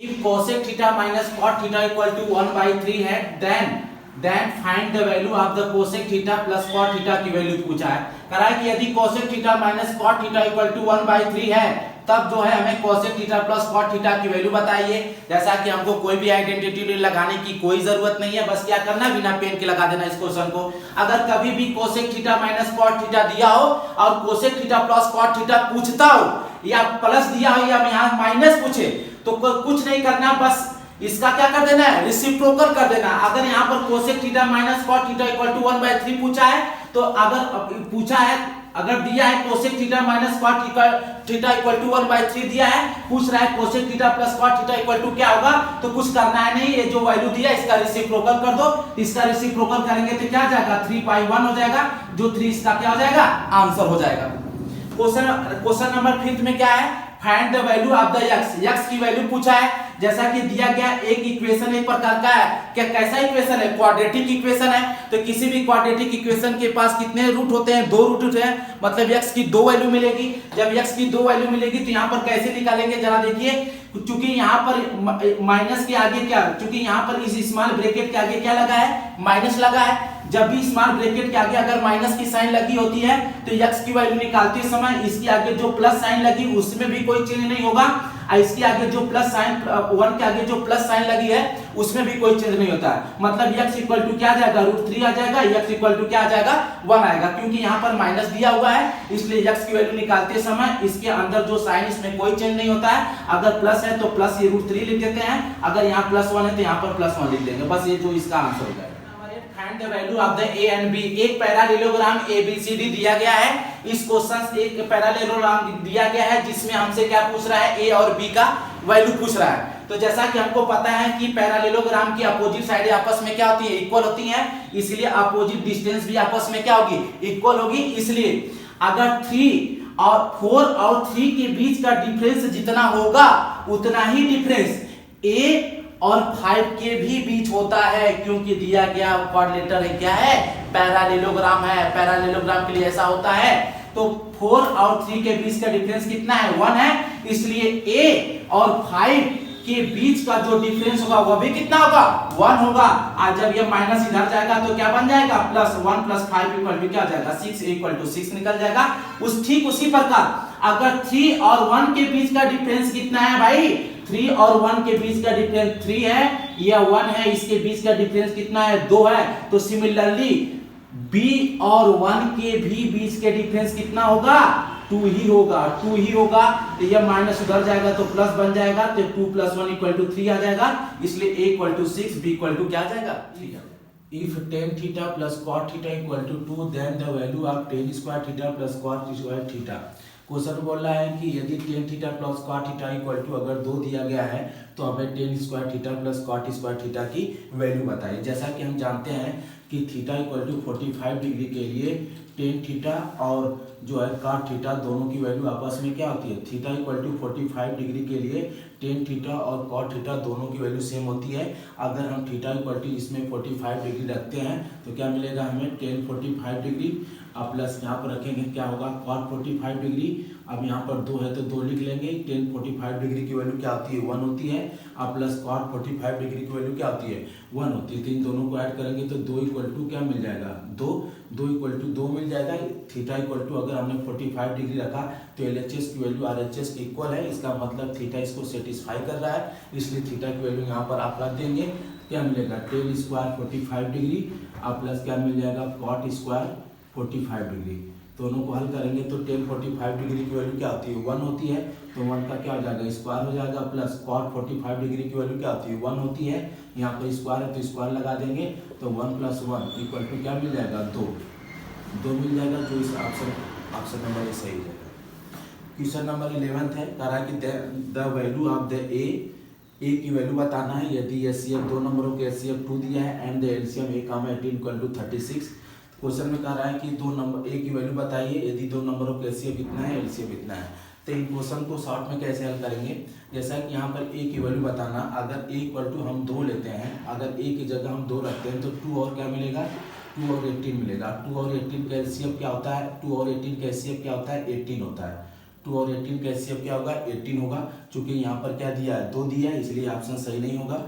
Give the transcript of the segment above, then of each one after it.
If cosec theta minus cot theta equal to 1/3 है, then find the value of the cosec theta plus cot theta की value पूछा है। कह रहा है कि यदि cosec theta minus cot theta equal to 1/3 है, तब जो है हमें cosec theta plus cot theta की वैल्यू बताइए। जैसा कि हमको कोई भी आइडेंटिटी लगाने की कोई जरूरत नहीं है, बस क्या करना, बिना पेन के लगा देना इस क्वेश्चन को। अगर कभी भी cosec theta minus cot theta दिया हो और cosec theta plus cot theta पूछता हो, या प्लस दिया हो या यहाँ माइनस पूछे, तो कुछ नहीं करना, बस इसका क्या कर देना है, रेसिप्रोकल कर देना। अगर यहाँ पर cosec theta minus cot theta equal to 1/3 पूछा है, तो अगर पूछा है, अगर दिया है cosec theta minus cot theta equal to 1/3 दिया है, पूछ रहा है cosec theta plus cot theta equal to क्या होगा, तो कुछ करना है नहीं, ये जो वैल्यू दिया है इसका रेसिप्रोकल कर दो। इसका रेसिप्रोकल करेंगे तो क्या आ जाएगा, 3/1 हो जाएगा, जो 3 इसका क्या हो जाएगा, आंसर हो जाएगा। क्वेश्चन नंबर 5 में क्या है, find the value of the x की वैल्यू पूछा है। जैसा कि दिया गया एक इक्वेशन एक प्रकार का है, क्या कैसा इक्वेशन है, क्वाड्रेटिक इक्वेशन है। तो किसी भी क्वाड्रेटिक इक्वेशन के पास कितने रूट होते हैं, 2 रूट होते हैं, मतलब x की 2 वैल्यू मिलेगी। जब x की 2 वैल्यू मिलेगी तो यहाँ पर कैसे निकालेंगे जरा देखिए। चूंकि यहाँ पर माइनस के आगे क्या, चूंकि यहाँ पर इस स्मॉल ब्रैकेट के आगे क्या लगा है, माइनस लगा है। जब भी स्मॉल ब्रैकेट के आगे अगर माइनस की साइन लगी होती है, तो x की वैल्यू निकालते समय इसके आगे जो प्लस साइन लगी उसमें भी कोई चेंज नहीं होगा, और इसके आगे जो प्लस साइन 1 के आगे जो प्लस साइन लगी है उसमें भी कोई चेंज नहीं होता है। मतलब x इक्वल टू क्या आ जाएगा, √3 आ जाएगा, x इक्वल टू क्या आ जाएगा, 1 आएगा। क्योंकि यहाँ पर माइनस दिया हुआ है, इसलिए x की वैल्यू निकालते समय इसके अंदर जो साइन इसमें कोई चेंज नहीं होता है। अगर प्लस है तो प्लस ये √3 लिख देते हैं, अगर यहाँ +1 है तो यहाँ पर +1 लिख देंगे, बस ये जो इसका आंसर हो जाएगा। Find the value of the a and b। एक पैरेललोग्राम ABCD दिया गया है। इस क्वेश्चन से एक पैरेललोग्राम दिया गया है जिसमें हमसे क्या पूछ रहा है, a और b का वैल्यू पूछ रहा है। तो जैसा कि हमको पता है कि पैरेललोग्राम की अपोजिट साइड आपस में क्या होती है, इक्वल होती है, इसलिए अपोजिट डिस्टेंस भी आपस में क्या होगी, इक्वल होगी। इसलिए अगर 4 और 3 के बीच का डिफरेंस जितना होगा उतना ही डिफरेंस a और 5 के भी बीच होता है, क्योंकि दिया गया क्वाड्रिलेटरल है, क्या है, पैरेललोग्राम है। पैरेललोग्राम के लिए ऐसा होता है। तो 4 और 3 के बीच का डिफरेंस कितना है, 1 है, इसलिए a और 5 के बीच का जो डिफरेंस होगा वह भी कितना होगा, 1 होगा। और जब ये माइनस इधर जाएगा तो क्या बन जाएगा, +1 + 5 इक्वल टू क्या हो जाएगा, 6 इक्वल टू 6 निकल जाएगा। ठीक उसी प्रकार अगर 3 और 1 के बीच का डिफरेंस कितना है भाई, 3 और 1 के बीच का डिफरेंस 3 है, या 1 है, इसके बीच का डिफरेंस कितना है, 2 है। तो सिमिलरली b और 1 के भी बीच के डिफरेंस कितना होगा, 2 ही होगा, 2 ही होगा। तो ये माइनस उधर जाएगा तो प्लस बन जाएगा, तो 2 + 1 = 3 आ जाएगा, इसलिए a = 6, b = क्या आ जाएगा, 3। If tan theta plus cot theta equal to 2, then the value of tan square theta plus cot square theta। Question बोल रहा है कि यदि tan theta plus cot theta equal to अगर 2 दिया गया है, तो हमें tan square theta plus cot square theta की वैल्यू बताइए। जैसा कि हम जानते हैं कि थीटा इक्वल टू 45 डिग्री के लिए tan थीटा और जो है cot थीटा दोनों की वैल्यू आपस में क्या होती है, थीटा इक्वल टू 45 डिग्री के लिए tan थीटा और cot थीटा दोनों की वैल्यू सेम होती है। अगर हम थीटा इक्वल टू इसमें 45 डिग्री रखते हैं तो क्या मिलेगा हमें, tan 45 डिग्री प्लस यहाँ पर रखेंगे क्या होगा, cot 45 डिग्री। अब यहाँ पर 2 है तो 2 लिख लेंगे, tan 45 डिग्री की वैल्यू क्या होती है, 1 होती है, और प्लस cot 45 डिग्री की वैल्यू क्या होती है, 1 होती है। तो इन दोनों को ऐड करेंगे तो 2 = क्या मिल जाएगा, 2 = 2 मिल जाएगा। थीटा इक्वल टू अगर हमने 45 डिग्री रखा तो LHS की वैल्यू RHS के इक्वल है, इसका मतलब थीटा इसको सेटिस्फाई कर रहा है, इसलिए थीटा की वैल्यू यहाँ पर आप रख देंगे। क्या मिलेगा, tan स्क्वायर 45 डिग्री प्लस क्या मिल जाएगा, cot स्क्वायर 45 डिग्री। दोनों को हल करेंगे तो tan 45 डिग्री की वैल्यू क्या होती है, 1 होती है, तो 1 का क्या हो जाएगा, स्क्वायर हो जाएगा, प्लस cot 45 डिग्री की वैल्यू क्या होती है, 1 होती है, यहाँ पर स्क्वायर है तो स्क्वायर लगा देंगे, तो 1 + 1 = क्या मिल जाएगा, 2 मिल जाएगा, जो इस ऑप्शन नंबर ए सही जाएगा। क्वेश्चन नंबर 11 है, कह रहा है कि द वैल्यू ऑफ द ए की वैल्यू बताना है। यदि HCF 2 नंबरों के HCF 2 दिया है and the LCM a, 18 = 36। Question में कह रहा है कि 2 नंबर a की वैल्यू बताइए। यदि 2 नंबरों के HCF इतना है, LCM इतना है, तो इन क्वेश्चन को शॉर्ट में कैसे हल करेंगे। जैसा कि यहाँ पर a की वैल्यू बताना, अगर a = हम 2 लेते हैं, अगर a की जगह हम 2 रखते हैं तो 2 और क्या मिलेगा, 2 और 18 मिलेगा। 2 और 18 का LCM क्या होता है, 2 और 18 का HCF क्या होता है, 18 होता है। 2 और 18 का HCF क्या होगा 18 होगा। चूंकि यहाँ पर क्या दिया है 2 दिया है, इसलिए ऑप्शन सही नहीं होगा।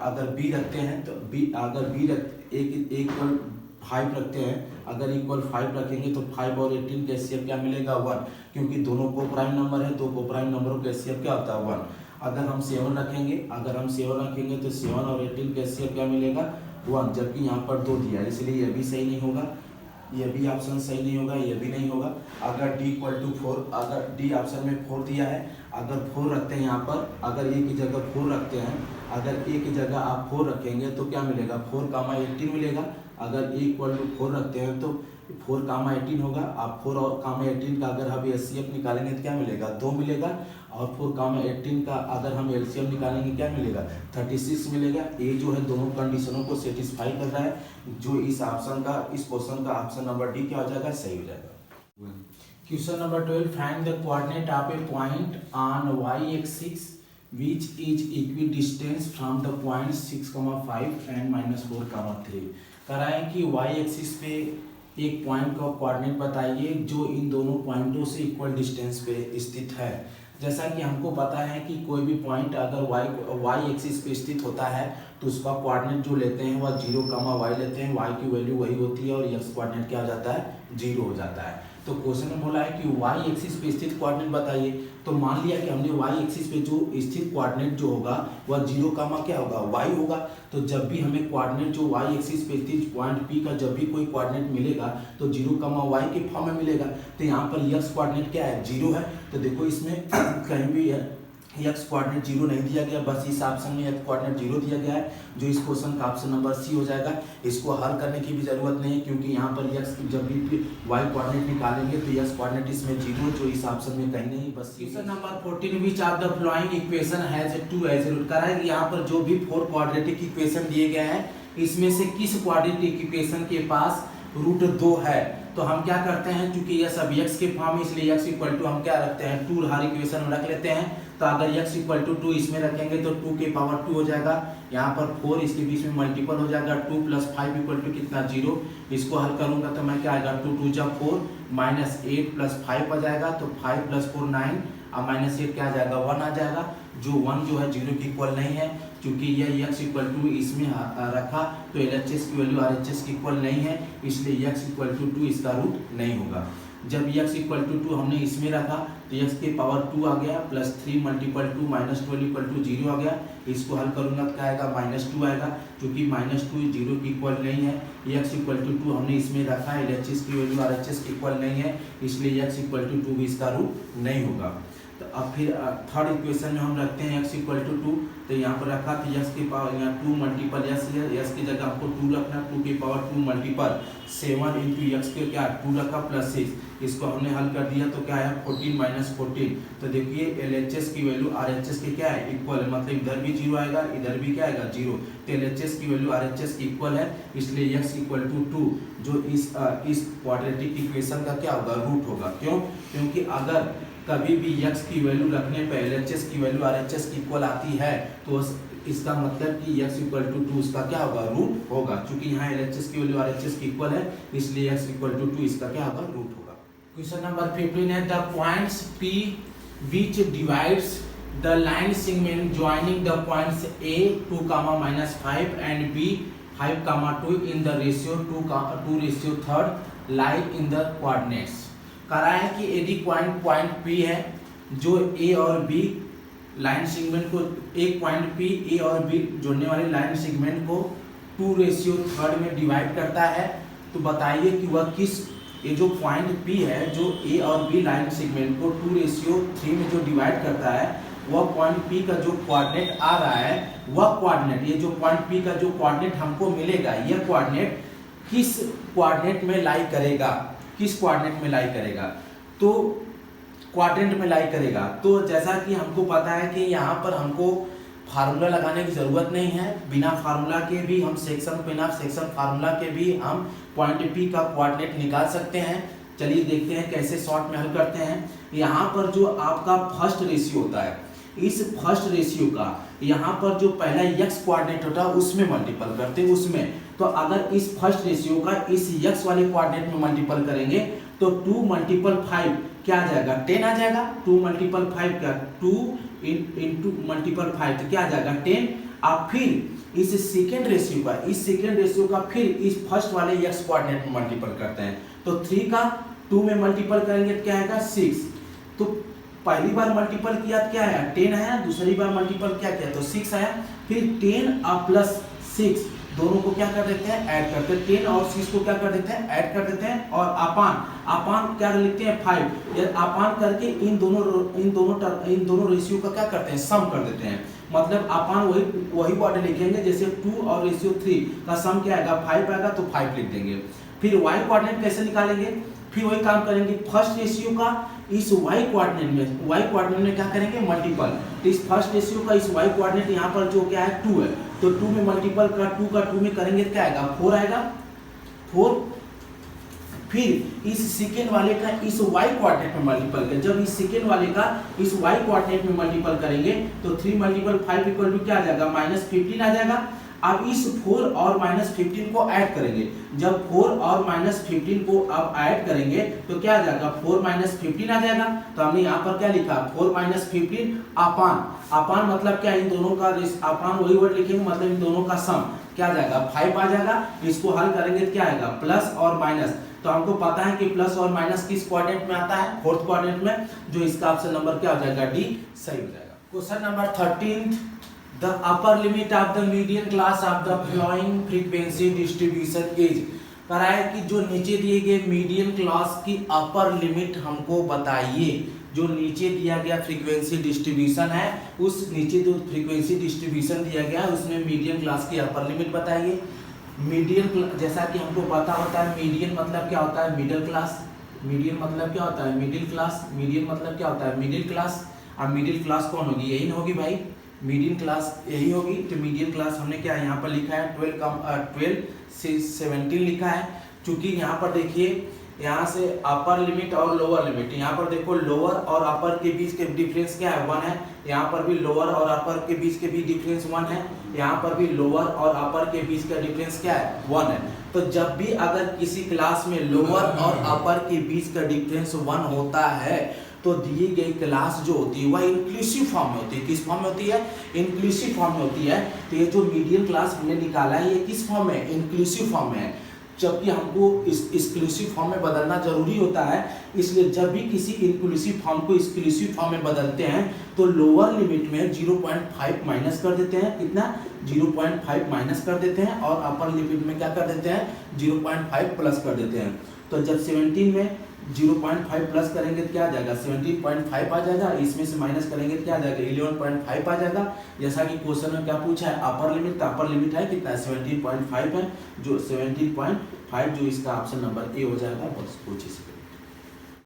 अगर बी रखते हैं तो अगर बी एक 5 रखते हैं, अगर इक्वल 5 रखेंगे तो 5 और 18 का HCF क्या मिलेगा 1, क्योंकि दोनों को प्राइम नंबर है तो को प्राइम नंबरों का HCF क्या होता है 1। अगर हम 7 रखेंगे तो 7 और 18 का HCF क्या मिलेगा 1, जबकि यहाँ पर 2 दिया है, इसलिए यह भी सही नहीं होगा, यह भी ऑप्शन सही नहीं होगा, यह भी नहीं होगा। अगर डी इक्वल टू 4, अगर डी ऑप्शन में 4 दिया है, अगर 4 रखते हैं यहाँ पर, अगर ए की जगह 4 रखते हैं, अगर ए की जगह आप 4 रखेंगे तो क्या मिलेगा 4 कामा 18 मिलेगा। अगर ए इक्वल टू 4 रखते हैं तो 4 कामा 18 होगा। आप 4 और कामा 18 का अगर हम HCF निकालेंगे तो क्या मिलेगा 2 मिलेगा, और 4 कामा 18 का अगर हम LCM निकालेंगे क्या मिलेगा 36 मिलेगा। ये जो है दोनों कंडीशनों को सेटिस्फाई कर रहा है, जो इस ऑप्शन का, इस क्वेश्चन का ऑप्शन नंबर डी क्या हो जाएगा सही हो जाएगा। Question number 12, find the coordinate of A point on y axis which is equidistant from the point 6,5 and -4,3। कह रहा है कि y एक्सिस पे एक पॉइंट का कोऑर्डिनेट बताइए जो इन दोनों पॉइंटों से इक्वल डिस्टेंस पे स्थित है। जैसा कि हमको पता है कि कोई भी पॉइंट अगर y एक्सिस पे स्थित होता है तो उसका कोऑर्डिनेट जो लेते हैं वह 0,y लेते हैं, y की वैल्यू वही होती है और x कोऑर्डिनेट क्या हो जाता है 0 हो जाता है। तो क्वेश्चन में बोला है कि y एक्सिस पे स्थित कोऑर्डिनेट बताइए, तो मान लिया कि हमने y एक्सिस पे जो स्थित कोऑर्डिनेट जो होगा वह 0, क्या होगा y होगा। तो जब भी हमें कोऑर्डिनेट जो y एक्सिस पे स्थित पॉइंट P का जब भी कोई कोऑर्डिनेट मिलेगा तो 0, y के फॉर्म में मिलेगा। तो यहाँ पर x कोऑर्डिनेट क्या है 0 है, तो देखो इसमें कहीं भी x कोऑर्डिनेट 0 नहीं दिया गया, बस इस ऑप्शन में x कोऑर्डिनेट 0 दिया गया है, जो इस क्वेश्चन का ऑप्शन नंबर सी हो जाएगा। इसको हल करने की भी जरूरत नहीं है, क्योंकि यहाँ पर x जब भी y कोऑर्डिनेट निकालेंगे तो x कोऑर्डिनेट इसमें 0, जो इस ऑप्शन में कहीं नहीं, बस। Question number 14, which of the following equation has 2 as root. कह रहा है कि यहाँ पर जो भी 4 क्वाड्रेटिक इक्वेशन दिए गए हैं इसमें से किस क्वाड्रेटिक इक्वेशन के पास रूट 2 है। तो हम क्या करते हैं, क्योंकि यह सब x के फॉर्म में, इसलिए x इक्वल टू हम क्या रखते हैं 2 हर इक्वेशन में रख लेते हैं। तो अगर x इक्वल टू 2 इसमें रखेंगे तो 2 के पावर 2 हो जाएगा, यहाँ पर 4 इसके बीच में मल्टीपल हो जाएगा, 2 + 5 इक्वल टू कितना 0। इसको हल करूंगा तो मैं क्या आएगा 2 × 2 = 4 -8 + 5 आ जाएगा, तो 5 + 4 9 और -8 क्या आ जाएगा 1 आ जाएगा, जो 1 जो है 0 के इक्वल नहीं है। क्योंकि यह x इक्वल टू इसमें रखा तो LHS की वैल्यू RHS की इक्वल नहीं है, इसलिए x इक्वल टू 2 इसका रूट नहीं होगा। जब x इक्वल टू 2 हमने इसमें रखा तो x के पावर 2 आ गया, +3 × 2 -12 इक्वल टू 0 आ गया। इसको हल करूंगा तो क्या आएगा -2 आएगा, क्योंकि -2 0 की इक्वल नहीं है। x इक्वल टू 2 हमने इसमें रखा, LHS की वैल्यू RHS की इक्वल नहीं है, इसलिए x इक्वल टू 2 भी इसका रूट नहीं होगा। तो अब फिर थर्ड इक्वेशन में हम रखते हैं x इक्वल टू 2, तो यहाँ पर रखा तो x के पावर यहाँ 2 मल्टीपल s है, s की जगह हमको 2 रखना, 2 के पावर 2 मल्टीपल 7 × x के क्या 2 रखा +6, इसको हमने हल कर दिया तो क्या है 14 - 14। तो देखिए LHS की वैल्यू RHS के क्या है इक्वल है, मतलब इधर भी 0 आएगा, इधर भी क्या आएगा 0। तो LHS की वैल्यू RHS की इक्वल है, इसलिए x इक्वल टू 2 जो इस क्वाड्रेटिक इक्वेशन का क्या होगा रूट होगा। क्यों? क्योंकि अगर कभी भी x की वैल्यू रखने पर LHS की वैल्यू RHS की इक्वल आती है तो इसका मतलब कि x इक्वल टू 2 इसका क्या होगा रूट होगा। क्योंकि यहाँ LHS की वैल्यू RHS की इक्वल है, इसलिए x इक्वल टू 2 इसका क्या होगा रूट होगा। क्वेश्चन नंबर 15 है the points P which divides the line segment joining the points A 2, -5 and B 5, 2 in the ratio 2:3 lie in the coordinates। कह रहा है कि यदि पॉइंट P है जो A और B लाइन सेगमेंट को, एक पॉइंट P A और B जोड़ने वाले लाइन सेगमेंट को 2:3 में डिवाइड करता है, तो बताइए कि वह किस, ये जो पॉइंट P है जो A और B लाइन सेगमेंट को 2:3 में जो डिवाइड करता है, वह पॉइंट P का जो कोऑर्डिनेट आ रहा है, वह कोऑर्डिनेट, ये जो पॉइंट P का जो कोऑर्डिनेट हमको मिलेगा, यह कोऑर्डिनेट किस कोऑर्डिनेट में लाई करेगा, किस क्वाड्रेंट में लाई करेगा, तो क्वाड्रेंट में लाई करेगा। तो जैसा कि हमको पता है कि यहाँ पर हमको फार्मूला लगाने की ज़रूरत नहीं है, बिना फार्मूला के भी हम सेक्शन फार्मूला के भी हम पॉइंट P का कोऑर्डिनेट निकाल सकते हैं। चलिए देखते हैं कैसे शॉर्ट में हल करते हैं। यहाँ पर जो आपका फर्स्ट रेशियो होता है, इस फर्स्ट रेशियो का यहाँ पर जो पहला x कोऑर्डिनेट होता है उसमें मल्टीपल करते हैं उसमें। तो अगर इस फर्स्ट रेशियो का इस x वाले कोऑर्डिनेट में मल्टीपल करेंगे तो 2 × 5 क्या आ जाएगा 10 आ जाएगा। 2 मल्टीपल 5 क्या 2 इंटू मल्टीपल 5 तो क्या आ जाएगा 10। अब फिर इस सेकेंड रेशियो का फिर इस फर्स्ट वाले x कोऑर्डिनेट में मल्टीपल करते हैं। तो 3 का 2 में मल्टीपल करेंगे तो क्या आएगा 6। तो पहली बार मल्टीपल किया तो क्या आया 10 आया, दूसरी बार मल्टीपल क्या किया तो 6 आया। फिर 10 और प्लस 6 दोनों को क्या कर देते हैं ऐड करते हैं। 10 और 6 को क्या कर देते हैं ऐड कर देते हैं और अपान क्या लिखते हैं 5। ये अपान करके इन दोनों रेशियो का क्या करते हैं सम कर देते हैं। मतलब अपान वही वर्ड लिखेंगे जैसे 2 और रेशियो 3 का सम क्या आएगा 5 आएगा तो 5 लिख देंगे। फिर y कोऑर्डिनेट कैसे निकालेंगे, फिर वही काम करेंगे। फर्स्ट रेशियो का इस y कोऑर्डिनेट में क्या करेंगे मल्टीपल। तो इस फर्स्ट रेशियो का इस y कोऑर्डिनेट यहाँ पर जो क्या है 2 है, तो 2 में मल्टीपल का 2 का 2 में करेंगे तो क्या आएगा 4 आएगा 4। फिर इस सेकेंड वाले का इस y कोऑर्डिनेट में मल्टीपल करें। जब इस सेकेंड वाले का इस y कोऑर्डिनेट में मल्टीपल करेंगे तो 3 मल्टीपल 5 इक्वल टू क्या आ जाएगा -15 आ जाएगा। अब इस 4 और -15 को ऐड करेंगे। जब 4 और -15 को अब ऐड करेंगे तो क्या आ जाएगा 4 -15 आ जाएगा। तो हमने यहाँ पर क्या लिखा 4 -15 अपान मतलब क्या इन दोनों का अपान वही वर्ड लिखेंगे मतलब इन दोनों का सम क्या आ जाएगा 5 आ जाएगा। इसको हल करेंगे तो क्या आएगा प्लस और माइनस। तो हमको पता है कि प्लस और माइनस किस कोऑर्डिनेट में आता है फोर्थ कोऑर्डिनेट में, जो इसका ऑप्शन नंबर क्या हो जाएगा डी सही हो जाएगा। Question number 13 The upper limit of the median class of the following frequency distribution is। कह रहा है कि जो नीचे दिए गए मीडियन क्लास की अपर लिमिट हमको बताइए। जो नीचे दिया गया फ्रीक्वेंसी डिस्ट्रीब्यूशन है उस नीचे जो फ्रीक्वेंसी डिस्ट्रीब्यूशन दिया गया है उसमें मीडियन क्लास की अपर लिमिट बताइए। मीडियन जैसा कि हमको पता होता है मीडियन मतलब क्या होता है मिडिल क्लास। मीडियन मतलब क्या होता है मिडिल क्लास। मीडियन मतलब क्या होता है मिडिल क्लास। अब मिडिल क्लास कौन होगी यही ना होगी भाई, मीडियन क्लास यही होगी। तो मीडियन क्लास हमने क्या यहाँ पर लिखा है 12 से 17 लिखा है। क्योंकि यहाँ पर देखिए यहाँ से अपर लिमिट और लोअर लिमिट, यहाँ पर देखो लोअर और अपर के बीच के डिफरेंस क्या है 1 है। यहाँ पर भी लोअर और अपर के बीच के बीच डिफरेंस 1 है। यहाँ पर भी लोअर और अपर के बीच का डिफरेंस क्या है 1 है। तो जब भी अगर किसी क्लास में लोअर और अपर के बीच का डिफरेंस 1 होता है तो दी गई क्लास जो होती है वह इंक्लूसिव फॉर्म में होती है। किस फॉर्म में होती है इंक्लूसिव फॉर्म में होती है। तो ये जो मीडियन क्लास हमने निकाला है ये किस फॉर्म में इंक्लूसिव फॉर्म में है। जबकि हमको इस एक्सक्लूसिव फॉर्म में बदलना जरूरी होता है, इसलिए जब भी किसी इंक्लूसिव फॉर्म को एक्सक्लूसिव फॉर्म में बदलते हैं तो लोअर लिमिट में 0.5 माइनस कर देते हैं। कितना 0.5 माइनस कर देते हैं और अपर लिमिट में क्या कर देते हैं 0.5 प्लस कर देते हैं। तो जब 17 में 0.5 प्लस करेंगे तो क्या आ जाएगा 17.5 आ जाएगा। इसमें से माइनस करेंगे तो क्या आ जाएगा 11.5 आ जाएगा। जैसा कि क्वेश्चन में क्या पूछा है अपर लिमिट, तो अपर लिमिट है कितना 17.5 है। जो 17.5 जो इसका ऑप्शन नंबर ए हो जाएगा। बस पूछिए।